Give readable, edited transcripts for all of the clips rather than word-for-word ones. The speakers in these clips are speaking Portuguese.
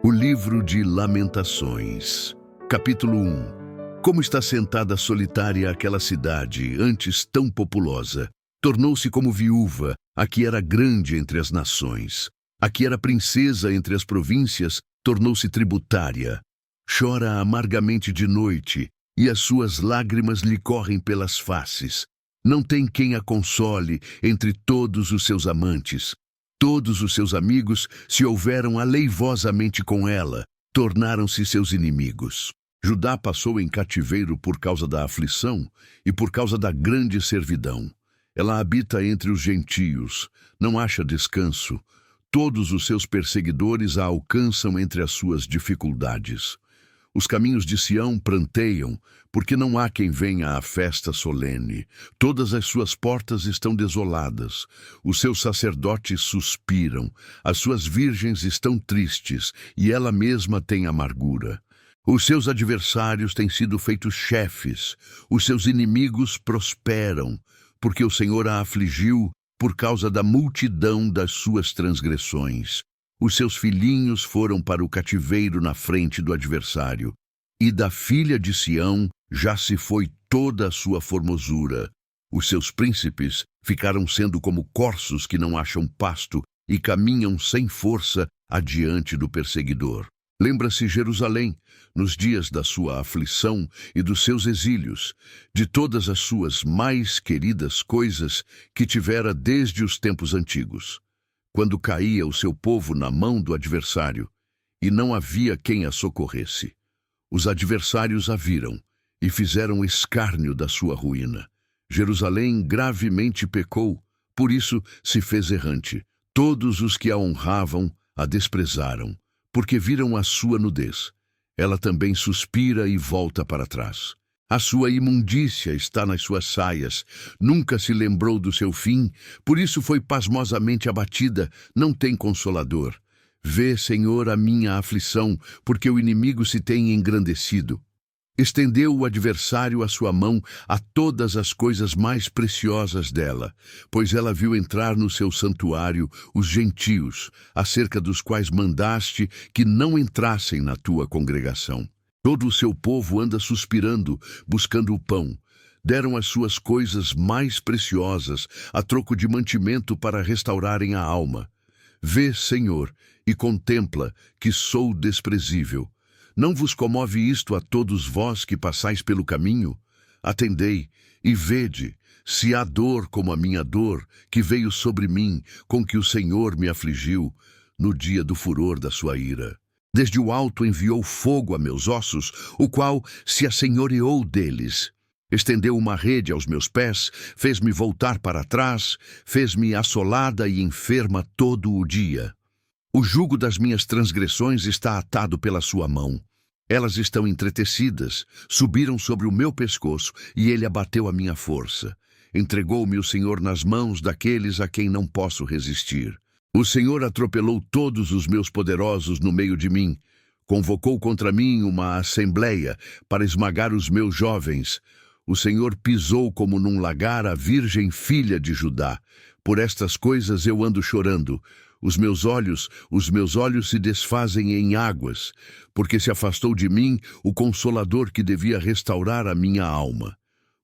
O livro de Lamentações, capítulo 1. Como está sentada solitária aquela cidade, antes tão populosa. Tornou-se como viúva, a que era grande entre as nações. A que era princesa entre as províncias, tornou-se tributária. Chora amargamente de noite, e as suas lágrimas lhe correm pelas faces. Não tem quem a console entre todos os seus amantes. Todos os seus amigos se houveram aleivosamente com ela, tornaram-se seus inimigos. Judá passou em cativeiro por causa da aflição e por causa da grande servidão. Ela habita entre os gentios, não acha descanso. Todos os seus perseguidores a alcançam entre as suas dificuldades. Os caminhos de Sião pranteiam, porque não há quem venha à festa solene. Todas as suas portas estão desoladas. Os seus sacerdotes suspiram. As suas virgens estão tristes, e ela mesma tem amargura. Os seus adversários têm sido feitos chefes. Os seus inimigos prosperam, porque o Senhor a afligiu por causa da multidão das suas transgressões. Os seus filhinhos foram para o cativeiro na frente do adversário, e da filha de Sião já se foi toda a sua formosura. Os seus príncipes ficaram sendo como corços que não acham pasto e caminham sem força adiante do perseguidor. Lembra-se Jerusalém, nos dias da sua aflição e dos seus exílios, de todas as suas mais queridas coisas que tivera desde os tempos antigos. Quando caía o seu povo na mão do adversário, e não havia quem a socorresse. Os adversários a viram, e fizeram escárnio da sua ruína. Jerusalém gravemente pecou, por isso se fez errante. Todos os que a honravam a desprezaram, porque viram a sua nudez. Ela também suspira e volta para trás. A sua imundícia está nas suas saias, nunca se lembrou do seu fim, por isso foi pasmosamente abatida, não tem consolador. Vê, Senhor, a minha aflição, porque o inimigo se tem engrandecido. Estendeu o adversário a sua mão a todas as coisas mais preciosas dela, pois ela viu entrar no seu santuário os gentios, acerca dos quais mandaste que não entrassem na tua congregação. Todo o seu povo anda suspirando, buscando o pão. Deram as suas coisas mais preciosas a troco de mantimento para restaurarem a alma. Vê, Senhor, e contempla que sou desprezível. Não vos comove isto a todos vós que passais pelo caminho? Atendei e vede, se há dor como a minha dor, que veio sobre mim, com que o Senhor me afligiu, no dia do furor da sua ira. Desde o alto enviou fogo a meus ossos, o qual se assenhoreou deles. Estendeu uma rede aos meus pés, fez-me voltar para trás, fez-me assolada e enferma todo o dia. O jugo das minhas transgressões está atado pela sua mão. Elas estão entretecidas, subiram sobre o meu pescoço, e ele abateu a minha força. Entregou-me o Senhor nas mãos daqueles a quem não posso resistir. O Senhor atropelou todos os meus poderosos no meio de mim. Convocou contra mim uma assembleia para esmagar os meus jovens. O Senhor pisou como num lagar a virgem filha de Judá. Por estas coisas eu ando chorando. Os meus olhos se desfazem em águas, porque se afastou de mim o Consolador que devia restaurar a minha alma.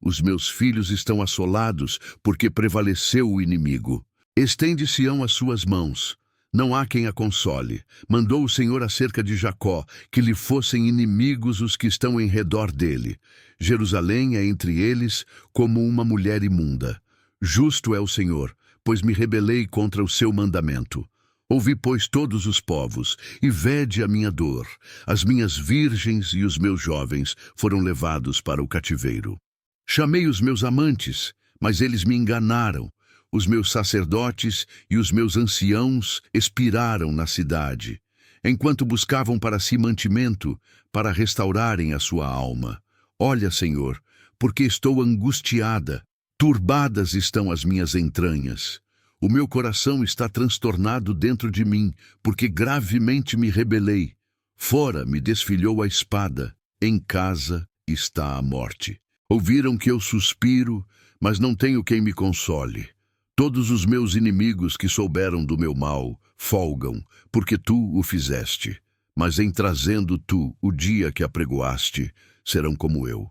Os meus filhos estão assolados, porque prevaleceu o inimigo. Estende Sião as suas mãos. Não há quem a console. Mandou o Senhor acerca de Jacó, que lhe fossem inimigos os que estão em redor dele. Jerusalém é entre eles como uma mulher imunda. Justo é o Senhor, pois me rebelei contra o seu mandamento. Ouvi, pois, todos os povos, e vede a minha dor. As minhas virgens e os meus jovens foram levados para o cativeiro. Chamei os meus amantes, mas eles me enganaram. Os meus sacerdotes e os meus anciãos expiraram na cidade, enquanto buscavam para si mantimento, para restaurarem a sua alma. Olha, Senhor, porque estou angustiada, turbadas estão as minhas entranhas. O meu coração está transtornado dentro de mim, porque gravemente me rebelei. Fora me desfilhou a espada, em casa está a morte. Ouviram que eu suspiro, mas não tenho quem me console. Todos os meus inimigos que souberam do meu mal folgam, porque tu o fizeste. mas em trazendo tu o dia que apregoaste, serão como eu.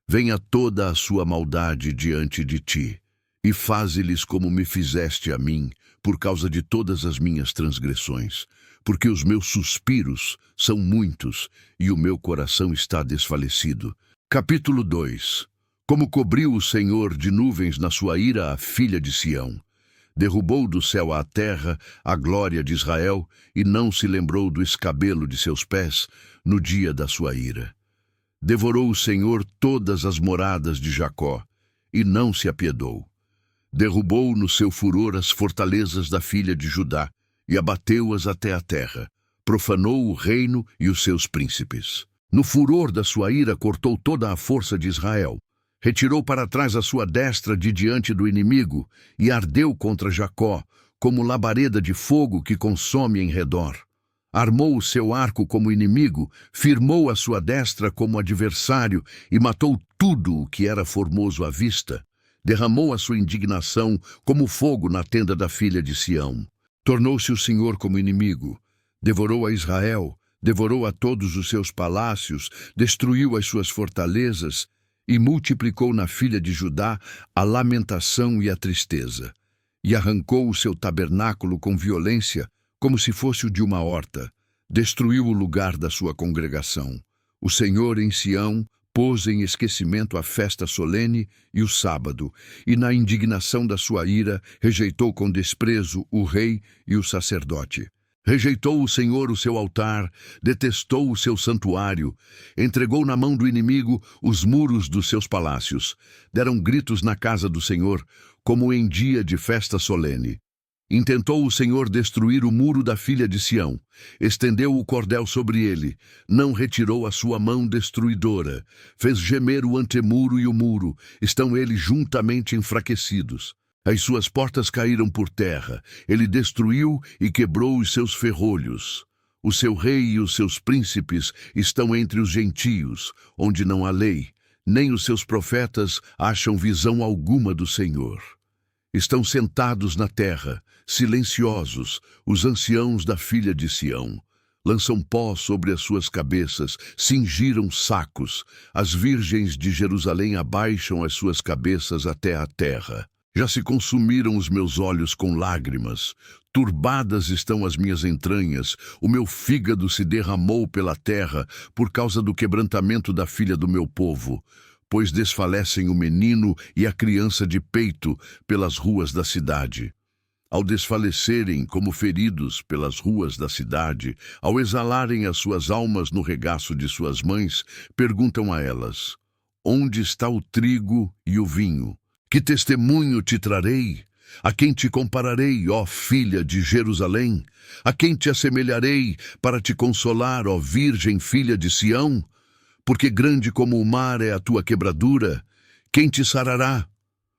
Venha toda a sua maldade diante de ti, e faze-lhes como me fizeste a mim, por causa de todas as minhas transgressões, porque os meus suspiros são muitos, e o meu coração está desfalecido. Capítulo 2. Como cobriu o Senhor de nuvens na sua ira a filha de Sião. Derrubou do céu à terra a glória de Israel, e não se lembrou do escabelo de seus pés no dia da sua ira. Devorou o Senhor todas as moradas de Jacó, e não se apiedou. Derrubou no seu furor as fortalezas da filha de Judá, e abateu-as até a terra. Profanou o reino e os seus príncipes. No furor da sua ira cortou toda a força de Israel. Retirou para trás a sua destra de diante do inimigo, e ardeu contra Jacó, como labareda de fogo que consome em redor. Armou o seu arco como inimigo, firmou a sua destra como adversário, e matou tudo o que era formoso à vista. Derramou a sua indignação como fogo na tenda da filha de Sião. Tornou-se o Senhor como inimigo. Devorou a Israel, devorou a todos os seus palácios, destruiu as suas fortalezas, e multiplicou na filha de Judá a lamentação e a tristeza. E arrancou o seu tabernáculo com violência, como se fosse o de uma horta. Destruiu o lugar da sua congregação. O Senhor em Sião pôs em esquecimento a festa solene e o sábado, e na indignação da sua ira rejeitou com desprezo o rei e o sacerdote. Rejeitou o Senhor o seu altar, detestou o seu santuário, entregou na mão do inimigo os muros dos seus palácios. Deram gritos na casa do Senhor, como em dia de festa solene. Intentou o Senhor destruir o muro da filha de Sião. Estendeu o cordel sobre ele. Não retirou a sua mão destruidora. Fez gemer o antemuro e o muro. Estão eles juntamente enfraquecidos. As suas portas caíram por terra. Ele destruiu e quebrou os seus ferrolhos. O seu rei e os seus príncipes estão entre os gentios, onde não há lei. Nem os seus profetas acham visão alguma do Senhor. Estão sentados na terra, silenciosos, os anciãos da filha de Sião. Lançam pó sobre as suas cabeças, cingiram sacos. As virgens de Jerusalém abaixam as suas cabeças até a terra. Já se consumiram os meus olhos com lágrimas. Turbadas estão as minhas entranhas. O meu fígado se derramou pela terra por causa do quebrantamento da filha do meu povo. Pois desfalecem o menino e a criança de peito pelas ruas da cidade. Ao desfalecerem como feridos pelas ruas da cidade, ao exalarem as suas almas no regaço de suas mães, perguntam a elas: onde está o trigo e o vinho? Que testemunho te trarei? A quem te compararei, ó filha de Jerusalém? A quem te assemelharei para te consolar, ó virgem filha de Sião? Porque grande como o mar é a tua quebradura, quem te sarará?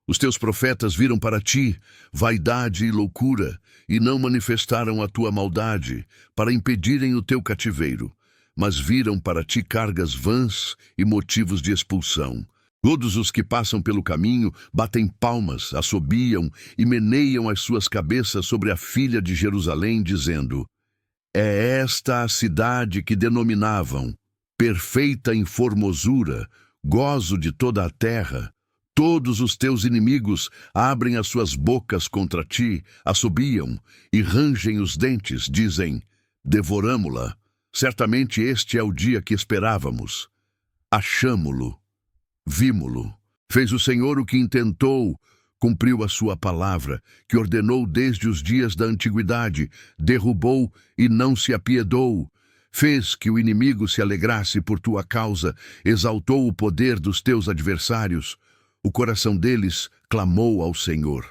Os teus profetas viram para ti vaidade e loucura, e não manifestaram a tua maldade, para impedirem o teu cativeiro, mas viram para ti cargas vãs e motivos de expulsão. Todos os que passam pelo caminho batem palmas, assobiam e meneiam as suas cabeças sobre a filha de Jerusalém, dizendo: é esta a cidade que denominavam perfeita em formosura, gozo de toda a terra. Todos os teus inimigos abrem as suas bocas contra ti, assobiam e rangem os dentes, dizem: devoramo-la. Certamente este é o dia que esperávamos. Achamo-lo, vimo-lo. Fez o Senhor o que intentou, cumpriu a sua palavra, que ordenou desde os dias da antiguidade, derrubou e não se apiedou. Fez que o inimigo se alegrasse por tua causa, exaltou o poder dos teus adversários. O coração deles clamou ao Senhor.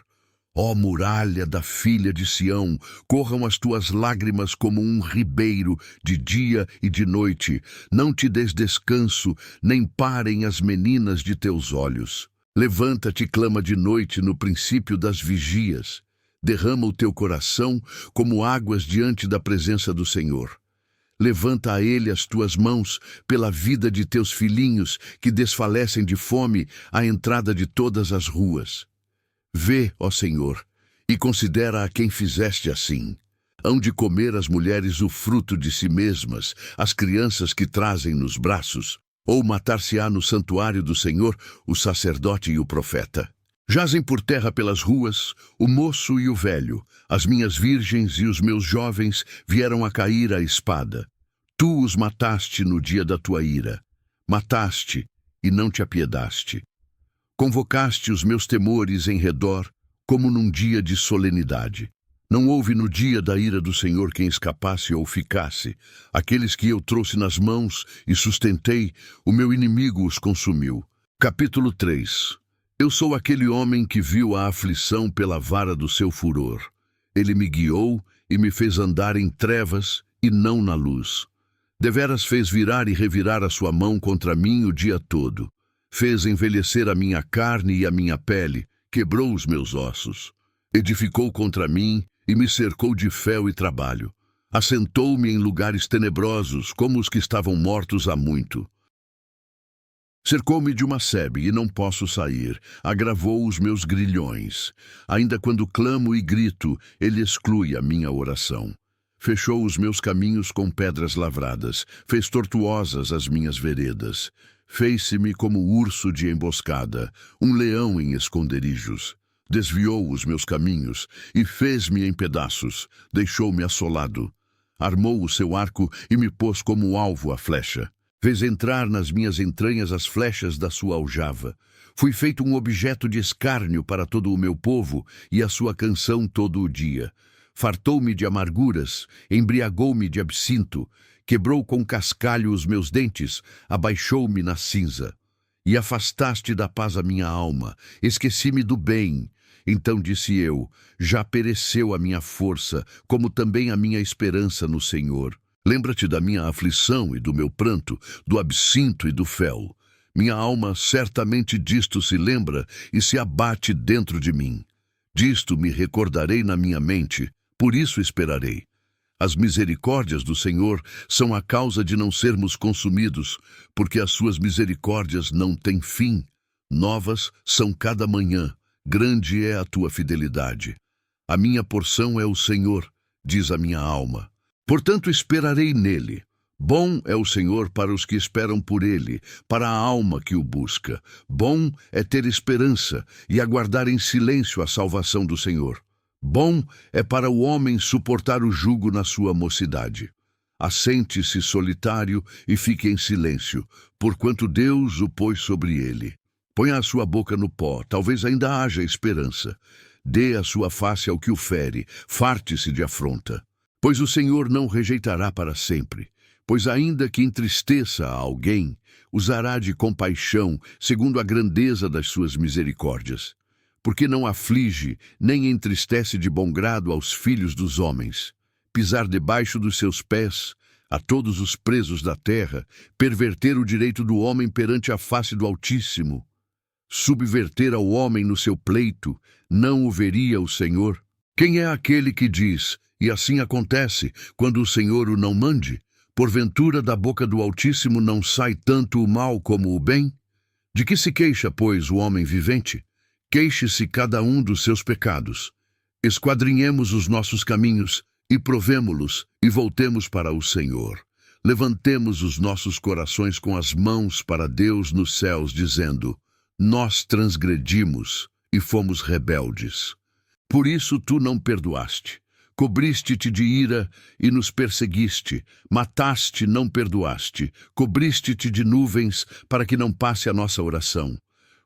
Ó muralha da filha de Sião, corram as tuas lágrimas como um ribeiro, de dia e de noite. Não te des descanso, nem parem as meninas de teus olhos. Levanta-te e clama de noite no princípio das vigias. Derrama o teu coração como águas diante da presença do Senhor. Levanta a ele as tuas mãos pela vida de teus filhinhos que desfalecem de fome à entrada de todas as ruas. Vê, ó Senhor, e considera a quem fizeste assim. Hão de comer as mulheres o fruto de si mesmas, as crianças que trazem nos braços, ou matar-se-á no santuário do Senhor o sacerdote e o profeta. Jazem por terra pelas ruas o moço e o velho, as minhas virgens e os meus jovens vieram a cair à espada. Tu os mataste no dia da tua ira. Mataste e não te apiedaste. Convocaste os meus temores em redor, como num dia de solenidade. Não houve no dia da ira do Senhor quem escapasse ou ficasse. Aqueles que eu trouxe nas mãos e sustentei, o meu inimigo os consumiu. Capítulo 3. Eu sou aquele homem que viu a aflição pela vara do seu furor. Ele me guiou e me fez andar em trevas e não na luz. Deveras fez virar e revirar a sua mão contra mim o dia todo. Fez envelhecer a minha carne e a minha pele, quebrou os meus ossos. Edificou contra mim e me cercou de fel e trabalho. Assentou-me em lugares tenebrosos, como os que estavam mortos há muito. Cercou-me de uma sebe e não posso sair. Agravou os meus grilhões. Ainda quando clamo e grito, ele exclui a minha oração. Fechou os meus caminhos com pedras lavradas. Fez tortuosas as minhas veredas. Fez-se-me como urso de emboscada, um leão em esconderijos. Desviou os meus caminhos e fez-me em pedaços. Deixou-me assolado. Armou o seu arco e me pôs como alvo a flecha. Fez entrar nas minhas entranhas as flechas da sua aljava. Fui feito um objeto de escárnio para todo o meu povo e a sua canção todo o dia. Fartou-me de amarguras, embriagou-me de absinto, quebrou com cascalho os meus dentes, abaixou-me na cinza. E afastaste da paz a minha alma, esqueci-me do bem. Então disse eu, já pereceu a minha força, como também a minha esperança no Senhor. Lembra-te da minha aflição e do meu pranto, do absinto e do fel. Minha alma certamente disto se lembra e se abate dentro de mim. Disto me recordarei na minha mente, por isso esperarei. As misericórdias do Senhor são a causa de não sermos consumidos, porque as suas misericórdias não têm fim. Novas são cada manhã, grande é a tua fidelidade. A minha porção é o Senhor, diz a minha alma. Portanto esperarei nele. Bom é o Senhor para os que esperam por ele, para a alma que o busca. Bom é ter esperança e aguardar em silêncio a salvação do Senhor. Bom é para o homem suportar o jugo na sua mocidade. Assente-se solitário e fique em silêncio, porquanto Deus o pôs sobre ele. Ponha a sua boca no pó, talvez ainda haja esperança. Dê a sua face ao que o fere, farte-se de afronta. Pois o Senhor não rejeitará para sempre, pois ainda que entristeça a alguém, usará de compaixão, segundo a grandeza das suas misericórdias. Porque não aflige, nem entristece de bom grado aos filhos dos homens. Pisar debaixo dos seus pés a todos os presos da terra, perverter o direito do homem perante a face do Altíssimo. Subverter ao homem no seu pleito, não o veria o Senhor? Quem é aquele que diz, e assim acontece, quando o Senhor o não mande? Porventura da boca do Altíssimo não sai tanto o mal como o bem? De que se queixa, pois, o homem vivente? Queixe-se cada um dos seus pecados. Esquadrinhemos os nossos caminhos, e provemo-los, e voltemos para o Senhor. Levantemos os nossos corações com as mãos para Deus nos céus, dizendo, nós transgredimos e fomos rebeldes. Por isso tu não perdoaste. Cobriste-te de ira e nos perseguiste. Mataste, não perdoaste. Cobriste-te de nuvens para que não passe a nossa oração.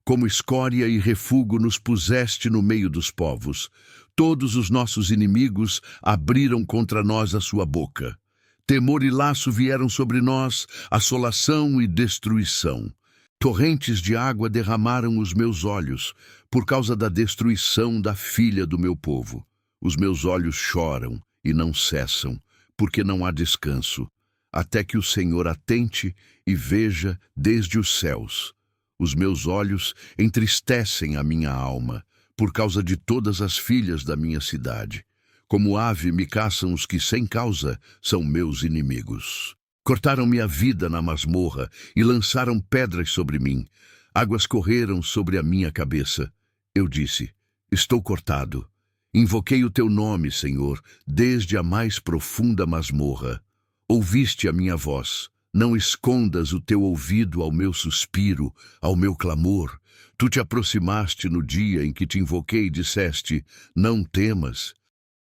Como escória e refúgio nos puseste no meio dos povos. Todos os nossos inimigos abriram contra nós a sua boca. Temor e laço vieram sobre nós, assolação e destruição. Torrentes de água derramaram os meus olhos, por causa da destruição da filha do meu povo. Os meus olhos choram e não cessam, porque não há descanso, até que o Senhor atente e veja desde os céus. Os meus olhos entristecem a minha alma, por causa de todas as filhas da minha cidade. Como ave me caçam os que sem causa são meus inimigos. Cortaram-me a vida na masmorra e lançaram pedras sobre mim. Águas correram sobre a minha cabeça. Eu disse, estou cortado. Invoquei o teu nome, Senhor, desde a mais profunda masmorra. Ouviste a minha voz. Não escondas o teu ouvido ao meu suspiro, ao meu clamor. Tu te aproximaste no dia em que te invoquei e disseste: não temas.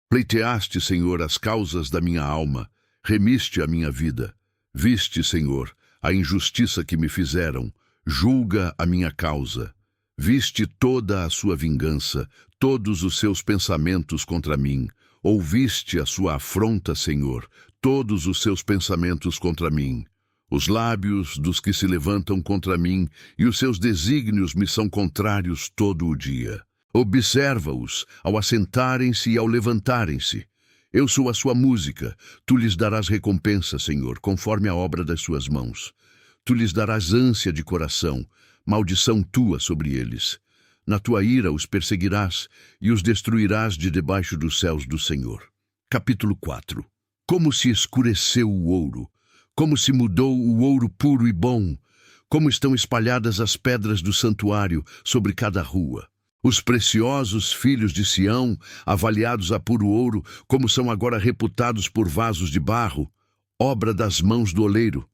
Pleiteaste, Senhor, as causas da minha alma. Remiste a minha vida. Viste, Senhor, a injustiça que me fizeram. Julga a minha causa. Viste toda a sua vingança, todos os seus pensamentos contra mim. Ouviste a sua afronta, Senhor, todos os seus pensamentos contra mim. Os lábios dos que se levantam contra mim e os seus desígnios me são contrários todo o dia. Observa-os ao assentarem-se e ao levantarem-se. Eu sou a sua música, tu lhes darás recompensa, Senhor, conforme a obra das suas mãos. Tu lhes darás ânsia de coração, maldição tua sobre eles. Na tua ira os perseguirás e os destruirás de debaixo dos céus do Senhor. Capítulo 4. Como se escureceu o ouro, como se mudou o ouro puro e bom, como estão espalhadas as pedras do santuário sobre cada rua. Os preciosos filhos de Sião, avaliados a puro ouro, como são agora reputados por vasos de barro, obra das mãos do oleiro.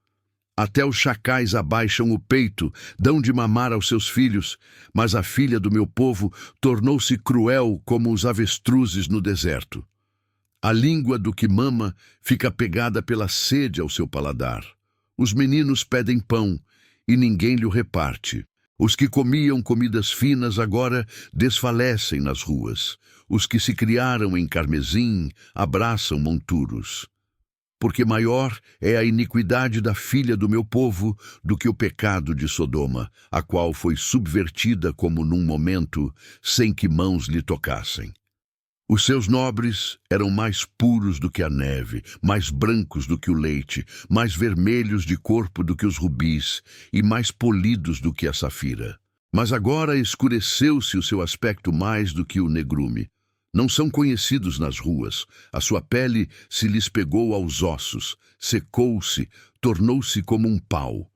Até os chacais abaixam o peito, dão de mamar aos seus filhos, mas a filha do meu povo tornou-se cruel como os avestruzes no deserto. A língua do que mama fica pegada pela sede ao seu paladar. Os meninos pedem pão, e ninguém lhe o reparte. Os que comiam comidas finas agora desfalecem nas ruas. Os que se criaram em carmesim abraçam monturos. Porque maior é a iniquidade da filha do meu povo do que o pecado de Sodoma, a qual foi subvertida como num momento, sem que mãos lhe tocassem. Os seus nobres eram mais puros do que a neve, mais brancos do que o leite, mais vermelhos de corpo do que os rubis, e mais polidos do que a safira. Mas agora escureceu-se o seu aspecto mais do que o negrume. Não são conhecidos nas ruas, a sua pele se lhes pegou aos ossos, secou-se, tornou-se como um pau.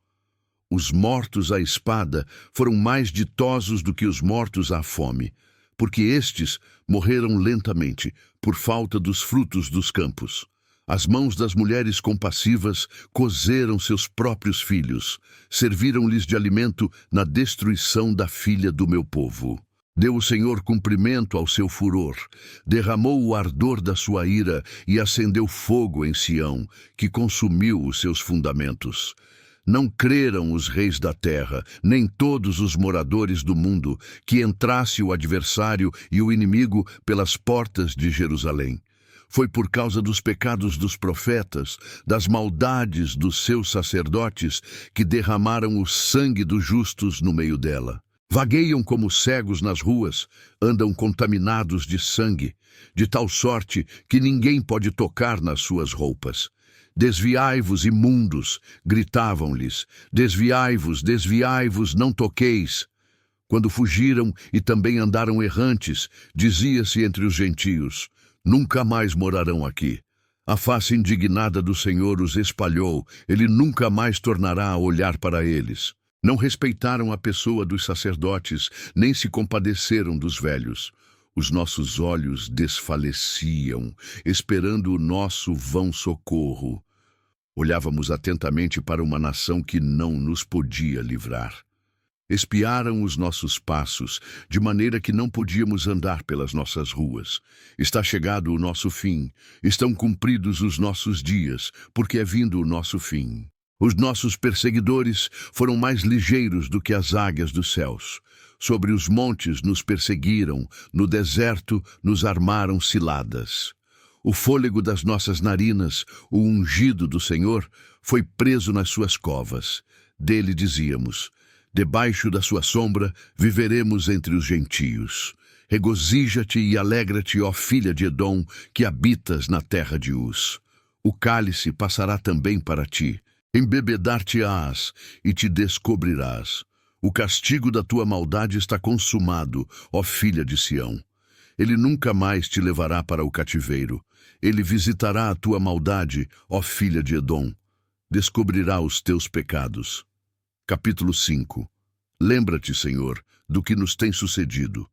Os mortos à espada foram mais ditosos do que os mortos à fome, porque estes morreram lentamente, por falta dos frutos dos campos. As mãos das mulheres compassivas cozeram seus próprios filhos, serviram-lhes de alimento na destruição da filha do meu povo. Deu o Senhor cumprimento ao seu furor, derramou o ardor da sua ira e acendeu fogo em Sião, que consumiu os seus fundamentos. Não creram os reis da terra, nem todos os moradores do mundo, que entrasse o adversário e o inimigo pelas portas de Jerusalém. Foi por causa dos pecados dos profetas, das maldades dos seus sacerdotes, que derramaram o sangue dos justos no meio dela. Vagueiam como cegos nas ruas, andam contaminados de sangue, de tal sorte que ninguém pode tocar nas suas roupas. Desviai-vos, imundos, gritavam-lhes, desviai-vos, desviai-vos, não toqueis. Quando fugiram e também andaram errantes, dizia-se entre os gentios, nunca mais morarão aqui. A face indignada do Senhor os espalhou, ele nunca mais tornará a olhar para eles. Não respeitaram a pessoa dos sacerdotes, nem se compadeceram dos velhos. Os nossos olhos desfaleciam, esperando o nosso vão socorro. Olhávamos atentamente para uma nação que não nos podia livrar. Espiaram os nossos passos, de maneira que não podíamos andar pelas nossas ruas. Está chegado o nosso fim, estão cumpridos os nossos dias, porque é vindo o nosso fim. Os nossos perseguidores foram mais ligeiros do que as águias dos céus. Sobre os montes nos perseguiram, no deserto nos armaram ciladas. O fôlego das nossas narinas, o ungido do Senhor, foi preso nas suas covas. Dele dizíamos, debaixo da sua sombra viveremos entre os gentios. Regozija-te e alegra-te, ó filha de Edom, que habitas na terra de Uz. O cálice passará também para ti. Embebedar-te-ás e te descobrirás. O castigo da tua maldade está consumado, ó filha de Sião. Ele nunca mais te levará para o cativeiro. Ele visitará a tua maldade, ó filha de Edom. Descobrirá os teus pecados. Capítulo 5. Lembra-te, Senhor, do que nos tem sucedido.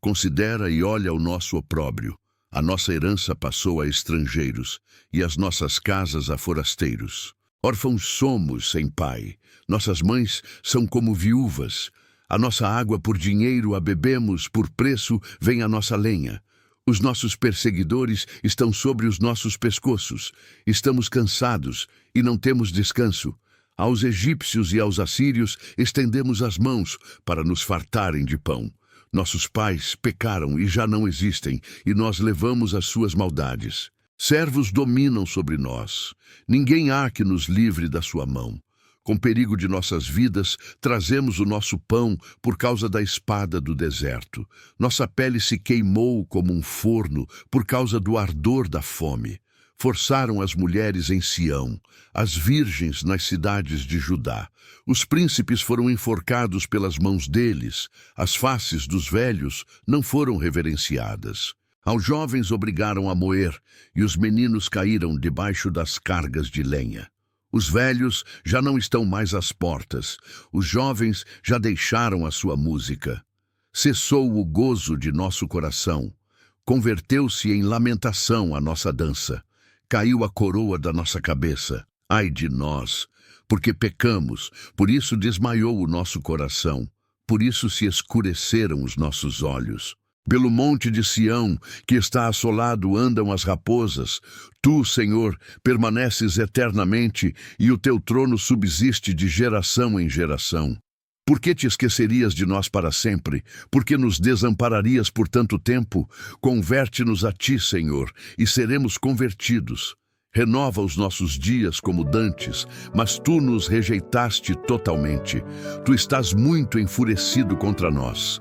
considera e olha o nosso opróbrio. A nossa herança passou a estrangeiros, e as nossas casas a forasteiros. Órfãos somos sem pai, nossas mães são como viúvas. A nossa água por dinheiro a bebemos, por preço vem a nossa lenha. Os nossos perseguidores estão sobre os nossos pescoços. Estamos cansados e não temos descanso. Aos egípcios e aos assírios estendemos as mãos para nos fartarem de pão. Nossos pais pecaram e já não existem, e nós levamos as suas maldades. Servos dominam sobre nós. Ninguém há que nos livre da sua mão. Com perigo de nossas vidas, trazemos o nosso pão por causa da espada do deserto. Nossa pele se queimou como um forno por causa do ardor da fome. Forçaram as mulheres em Sião, as virgens nas cidades de Judá. Os príncipes foram enforcados pelas mãos deles. As faces dos velhos não foram reverenciadas. Aos jovens obrigaram a moer, e os meninos caíram debaixo das cargas de lenha. Os velhos já não estão mais às portas. Os jovens já deixaram a sua música. Cessou o gozo de nosso coração. Converteu-se em lamentação a nossa dança. Caiu a coroa da nossa cabeça. Ai de nós, porque pecamos, por isso desmaiou o nosso coração, por isso se escureceram os nossos olhos. Pelo monte de Sião, que está assolado, andam as raposas. Tu, Senhor, permaneces eternamente, e o teu trono subsiste de geração em geração. Por que te esquecerias de nós para sempre? Por que nos desampararias por tanto tempo? Converte-nos a ti, Senhor, e seremos convertidos. Renova os nossos dias como dantes, mas tu nos rejeitaste totalmente. Tu estás muito enfurecido contra nós.